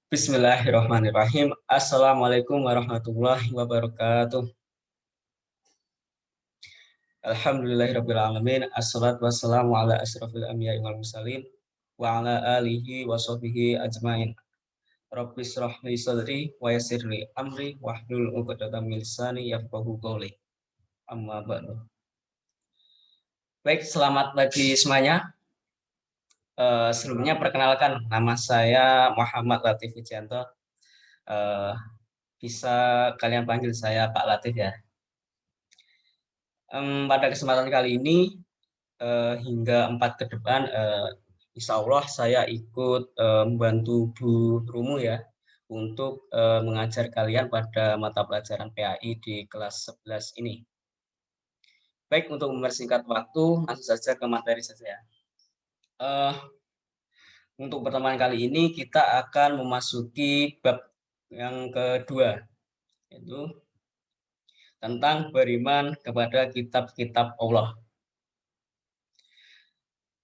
Bismillahirrahmanirrahim. Assalamualaikum warahmatullahi wabarakatuh. Alhamdulillahirrabbilalamin. Assalatu wassalamu ala asrafil anbiya'i wal mursalin wa ala alihi wa sahbihi ajmain. Rabbi shrah li sadri wa yassir li amri wahlul 'uqdatam min lisani yafqahu qawli. Amma ba'du. Baik, selamat pagi semuanya. Sebelumnya perkenalkan, nama saya Muhammad Latif Wijanto. Bisa kalian panggil saya Pak Latif ya. Pada kesempatan kali ini hingga 4 ke depan, insya Allah saya ikut membantu Bu Rumu ya untuk mengajar kalian pada mata pelajaran PAI di kelas 11 ini. Baik, untuk mempersingkat waktu, langsung saja ke materi saja. Untuk pertemuan kali ini kita akan memasuki bab yang kedua, yaitu tentang beriman kepada kitab-kitab Allah.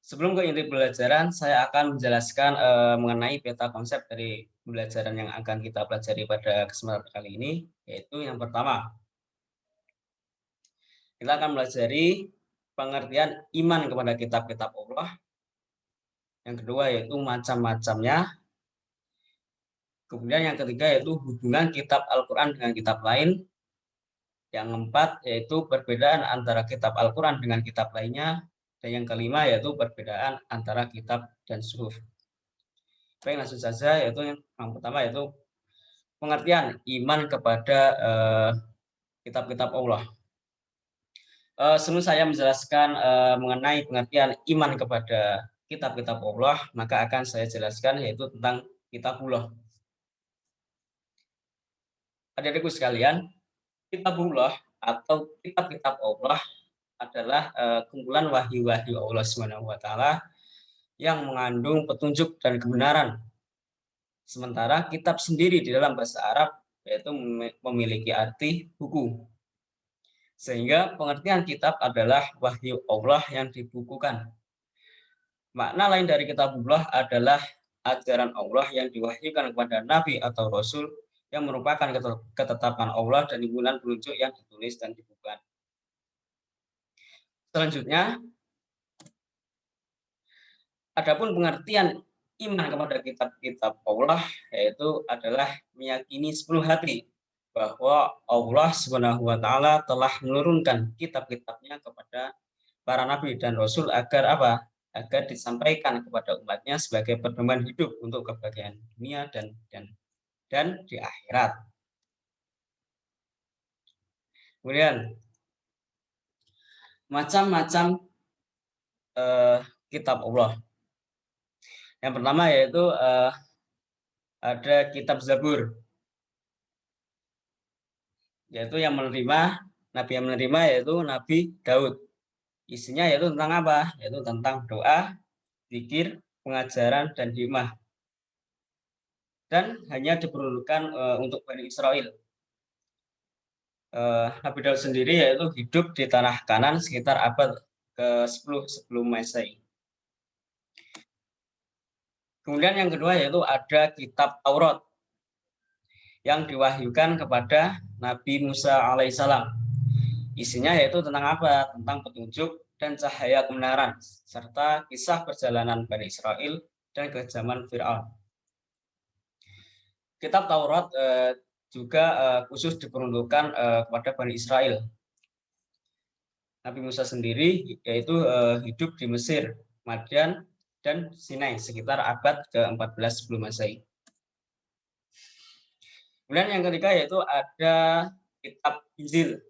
Sebelum ke inti pembelajaran, saya akan menjelaskan mengenai peta konsep dari pembelajaran yang akan kita pelajari pada kesempatan kali ini, yaitu yang pertama, kita akan pelajari pengertian iman kepada kitab-kitab Allah. Yang kedua yaitu macam-macamnya. Kemudian yang ketiga yaitu hubungan kitab Al-Quran dengan kitab lain. Yang keempat yaitu perbedaan antara kitab Al-Quran dengan kitab lainnya. Dan yang kelima yaitu perbedaan antara kitab dan suhuf. Baik, langsung saja, yaitu yang pertama yaitu pengertian iman kepada kitab-kitab Allah. Sebelum saya menjelaskan mengenai pengertian iman kepada kitab-kitab Allah, maka akan saya jelaskan yaitu tentang kitabullah. Adik-adikku sekalian, kitabullah atau kitab-kitab Allah adalah kumpulan wahyu-wahyu Allah SWT yang mengandung petunjuk dan kebenaran. Sementara kitab sendiri di dalam bahasa Arab yaitu memiliki arti buku. Sehingga pengertian kitab adalah wahyu Allah yang dibukukan. Makna lain dari kitabullah adalah ajaran Allah yang diwahyukan kepada Nabi atau Rasul yang merupakan ketetapan Allah dan himpunan petunjuk yang ditulis dan dibukukan. Selanjutnya, adapun pengertian iman kepada kitab-kitab Allah yaitu adalah meyakini sepenuh hati bahwa Allah SWT telah menurunkan kitab-kitabnya kepada para nabi dan rasul agar apa? Agar disampaikan kepada umatnya sebagai pedoman hidup untuk kebahagiaan dunia dan di akhirat. Kemudian macam-macam kitab Allah. Yang pertama yaitu ada kitab Zabur, yaitu yang menerima, nabi yang menerima yaitu Nabi Daud. Isinya yaitu tentang apa? Yaitu tentang doa, zikir, pengajaran, dan hikmah. Dan hanya diperuntukkan untuk Bani Israel. Nabi Daud sendiri yaitu hidup di tanah Kanan sekitar abad ke-10 sebelum Masehi. Kemudian yang kedua yaitu ada kitab Taurat yang diwahyukan kepada Nabi Musa alaihissalam. Isinya yaitu tentang apa? Tentang petunjuk dan cahaya kebenaran, serta kisah perjalanan Bani Israel dan kekejaman Fir'aun. Kitab Taurat juga khusus diperuntukkan kepada Bani Israel. Nabi Musa sendiri yaitu hidup di Mesir, Madian, dan Sinai sekitar abad ke-14 sebelum Masehi. Kemudian yang ketiga yaitu ada kitab Injil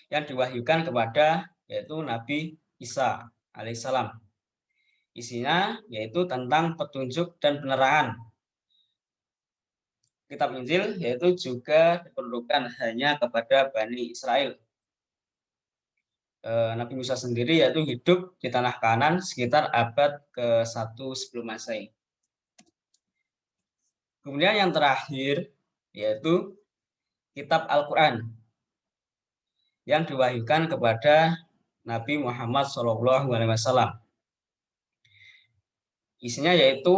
yang diwahyukan kepada yaitu Nabi Isa alaihissalam. Isinya yaitu tentang petunjuk dan penerangan. Kitab Injil yaitu juga diperuntukkan hanya kepada Bani Israel. Nabi Musa sendiri yaitu hidup di tanah Kanan sekitar abad ke-1 sebelum Masehi. Kemudian yang terakhir yaitu kitab Al-Quran yang diwahyukan kepada Nabi Muhammad SAW. Isinya yaitu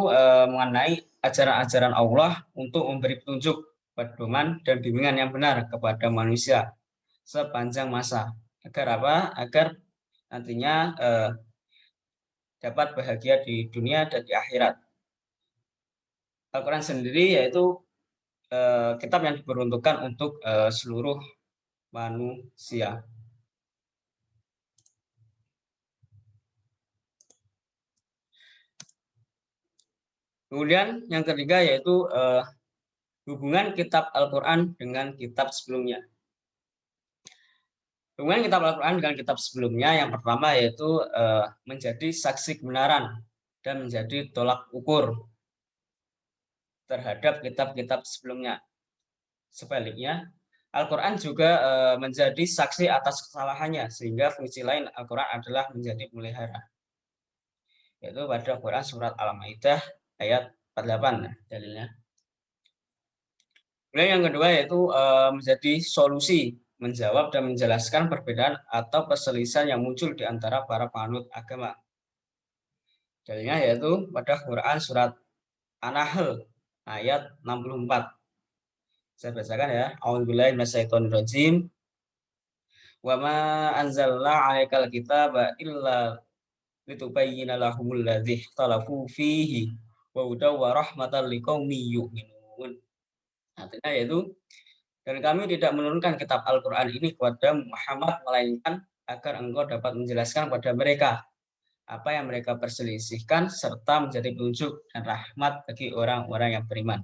mengenai ajaran-ajaran Allah untuk memberi petunjuk, pedoman, dan bimbingan yang benar kepada manusia sepanjang masa. Agar apa? Agar nantinya dapat bahagia di dunia dan di akhirat. Al-Quran sendiri yaitu kitab yang diperuntukkan untuk seluruh manusia. Kemudian yang ketiga yaitu hubungan kitab Al-Quran dengan kitab sebelumnya. Hubungan kitab Al-Quran dengan kitab sebelumnya yang pertama yaitu menjadi saksi kebenaran dan menjadi tolak ukur terhadap kitab-kitab sebelumnya. Sebaliknya, Al-Quran juga menjadi saksi atas kesalahannya, sehingga fungsi lain Al-Quran adalah menjadi pemelihara. Yaitu pada Quran surat Al-Maidah ayat 48 dalilnya. Kemudian yang kedua yaitu menjadi solusi, menjawab dan menjelaskan perbedaan atau perselisihan yang muncul di antara para penganut agama. Dalilnya yaitu pada Quran surat An-Nahl ayat 64. Saya bacakan ya. A'udzubillahi minasyaitonirrajim. Wa ma anzalna 'alaikal kitaba illa litubayyana lahumul ladzi ikhtalafu fihi wa hudaw wa rahmatan liqaumin yu'minun. Artinya yaitu dan kami tidak menurunkan kitab Al-Qur'an ini kepada Muhammad melainkan agar engkau dapat menjelaskan kepada mereka apa yang mereka perselisihkan serta menjadi petunjuk dan rahmat bagi orang-orang yang beriman.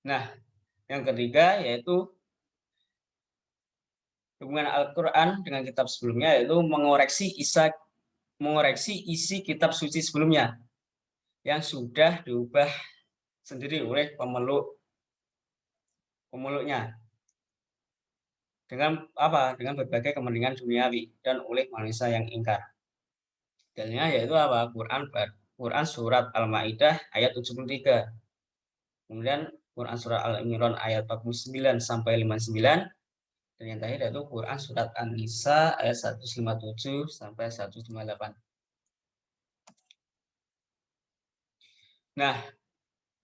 Nah, yang ketiga yaitu hubungan Al-Quran dengan kitab sebelumnya yaitu mengoreksi isi kitab suci sebelumnya yang sudah diubah sendiri oleh pemeluknya dengan apa? Dengan berbagai kepentingan duniawi dan oleh manusia yang ingkar. Dalilnya yaitu apa? Quran surat Al-Maidah ayat 73. Kemudian Quran surat Al-Imran ayat 49 sampai 59. Dan yang terakhir yaitu Quran surat An-Nisa ayat 157 sampai 158. Nah,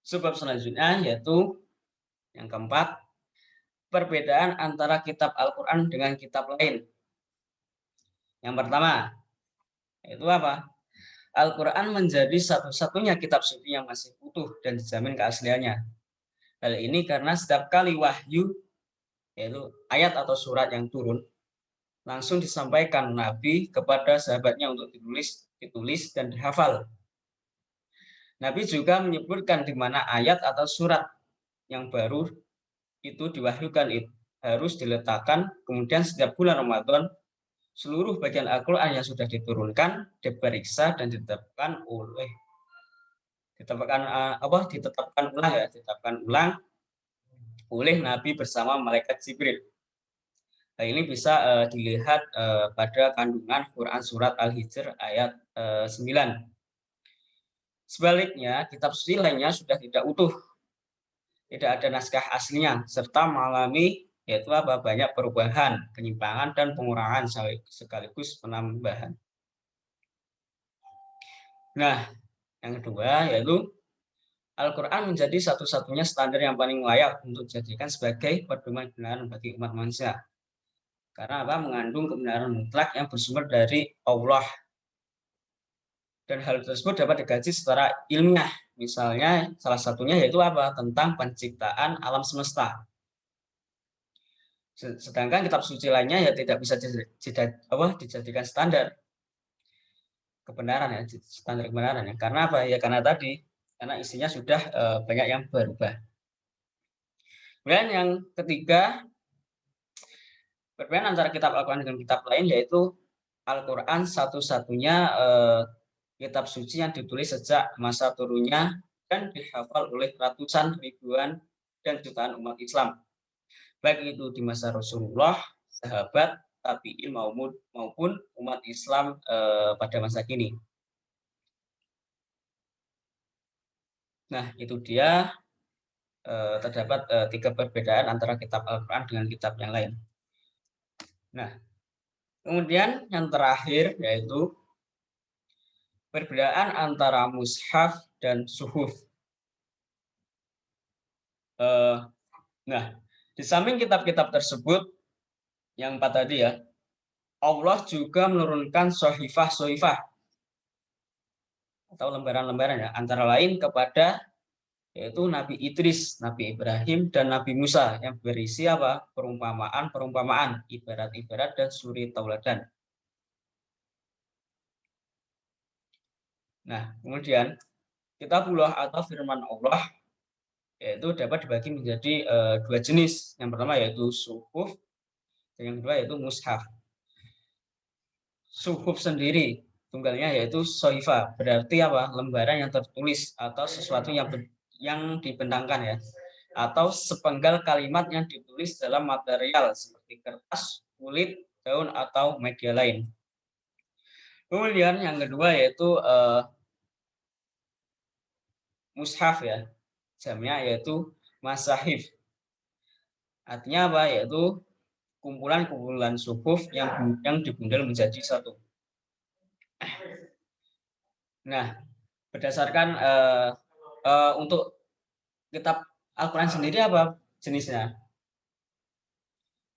sebab selanjutnya yaitu yang keempat, perbedaan antara kitab Al-Quran dengan kitab lain. Yang pertama, yaitu apa? Al-Quran menjadi satu-satunya kitab suci yang masih utuh dan dijamin keasliannya. Hal ini karena setiap kali wahyu, yaitu ayat atau surat yang turun, langsung disampaikan Nabi kepada sahabatnya untuk ditulis dan dihafal. Nabi juga menyebutkan di mana ayat atau surat yang baru itu diwahyukan itu harus diletakkan, kemudian setiap bulan Ramadan seluruh bagian Al-Quran yang sudah diturunkan diperiksa dan ditetapkan ulang oleh Nabi bersama malaikat Jibril. Nah, ini bisa dilihat pada kandungan Quran surat Al-Hijr ayat 9. Sebaliknya, kitab suci lainnya sudah tidak utuh, tidak ada naskah aslinya, serta mengalami yaitu apa? Banyak perubahan, penyimpangan, dan pengurangan sekaligus penambahan. Nah, yang kedua yaitu Al-Quran menjadi satu-satunya standar yang paling layak untuk dijadikan sebagai pedoman kebenaran bagi umat manusia. Karena apa? Mengandung kebenaran mutlak yang bersumber dari Allah. Dan hal tersebut dapat dikaji secara ilmiah. Misalnya salah satunya yaitu apa? Tentang penciptaan alam semesta. Sedangkan kitab suci lainnya ya tidak bisa dijadikan standar kebenaran ya, standar kebenaran ya. Karena apa? Ya karena tadi, karena isinya sudah banyak yang berubah. Kemudian yang ketiga, perbedaan antara kitab Al-Quran dengan kitab lain yaitu Al-Quran satu-satunya kitab suci yang ditulis sejak masa turunnya dan dihafal oleh ratusan ribuan dan jutaan umat Islam. Baik itu di masa Rasulullah, sahabat, tabi'in maupun umat Islam pada masa kini. Nah, itu dia terdapat 3 perbedaan antara kitab Al-Quran dengan kitab yang lain. Nah, kemudian yang terakhir yaitu perbedaan antara mushaf dan suhuf. Nah, di samping kitab-kitab tersebut yang 4 tadi ya, Allah juga menurunkan sohifah-sohifah atau lembaran-lembaran ya, antara lain kepada yaitu Nabi Idris, Nabi Ibrahim, dan Nabi Musa yang berisi apa? Perumpamaan-perumpamaan, ibarat-ibarat, dan suri tauladan. Nah, kemudian kitabullah atau firman Allah yaitu dapat dibagi menjadi 2 jenis. Yang pertama yaitu suhuf, dan yang kedua yaitu mushaf. Suhuf sendiri tunggalnya yaitu sohifa, berarti apa? Lembaran yang tertulis atau sesuatu yang dibentangkan ya, atau sepenggal kalimat yang ditulis dalam material seperti kertas, kulit, daun, atau media lain. Kemudian yang kedua yaitu mushaf ya, jamnya yaitu masahif. Artinya apa? Yaitu kumpulan-kumpulan suhuf yang dibundel menjadi satu. Nah, berdasarkan untuk kitab Al-Quran sendiri apa jenisnya?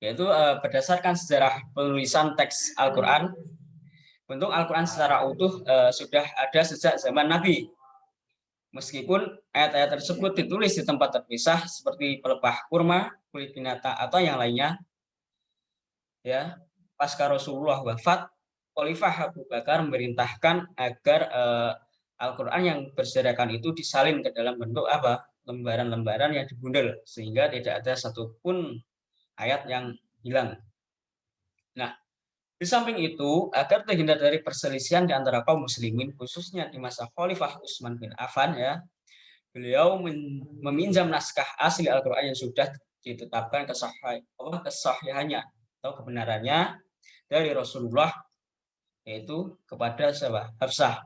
Yaitu berdasarkan sejarah penulisan teks Al-Quran, bentuk Al-Quran secara utuh sudah ada sejak zaman Nabi. Meskipun ayat-ayat tersebut ditulis di tempat terpisah seperti pelepah kurma, kulit binatang, atau yang lainnya, ya, pasca Rasulullah wafat, Khalifah Abu Bakar memerintahkan agar Al-Quran yang berserakan itu disalin ke dalam bentuk apa? Lembaran-lembaran yang dibundel, sehingga tidak ada satupun ayat yang hilang. Nah, di samping itu, agar terhindar dari perselisihan di antara kaum muslimin, khususnya di masa Khalifah Utsman bin Affan ya, beliau meminjam naskah asli Al-Quran yang sudah ditetapkan kesahihannya atau kebenarannya dari Rasulullah, yaitu kepada siapa? Hafsah.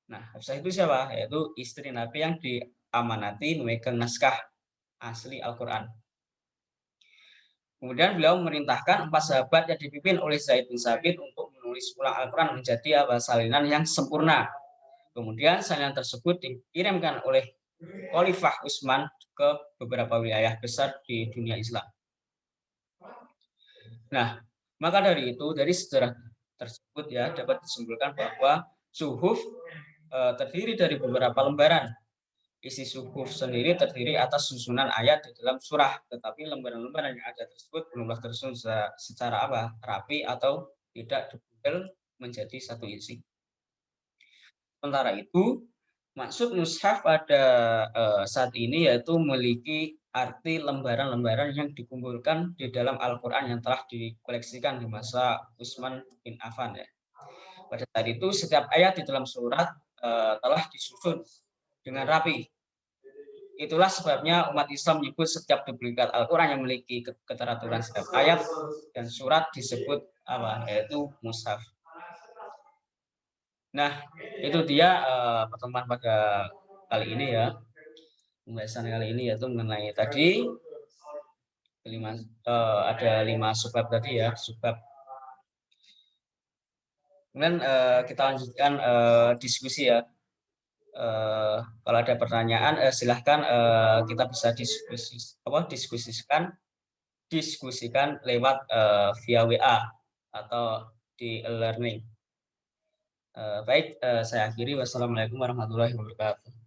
Nah, Hafsah itu siapa? Yaitu istri Nabi yang diamanati memegang naskah asli Al-Quran. Kemudian beliau memerintahkan 4 sahabat yang dipimpin oleh Zaid bin Sabit untuk menulis ulang Al-Quran menjadi salinan yang sempurna. Kemudian salinan tersebut dikirimkan oleh Khalifah Utsman ke beberapa wilayah besar di dunia Islam. Nah, maka dari itu, dari sejarah tersebut ya dapat disimpulkan bahwa suhuf terdiri dari beberapa lembaran. Isi suhuf sendiri terdiri atas susunan ayat di dalam surah, tetapi lembaran-lembaran yang ada tersebut belumlah tersusun secara rapi atau tidak dibundel menjadi satu isi. Sementara itu, maksud mushaf pada saat ini yaitu memiliki arti lembaran-lembaran yang dikumpulkan di dalam Al-Quran yang telah dikoleksikan di masa Utsman bin Affan ya. Pada saat itu setiap ayat di dalam surat telah disusun dengan rapi. Itulah sebabnya umat Islam menyebut setiap duplikat Al-Quran yang memiliki keteraturan setiap ayat dan surat disebut apa? Yaitu mushaf. Nah, itu dia pertemuan pada kali ini ya. Pembahasan kali ini yaitu mengenai tadi ada 5 subbab tadi ya, subbab. Kemudian kita lanjutkan diskusi ya. Kalau ada pertanyaan silahkan kita bisa diskusikan lewat via WA atau di e-learning. Baik, saya akhiri. Wassalamualaikum warahmatullahi wabarakatuh.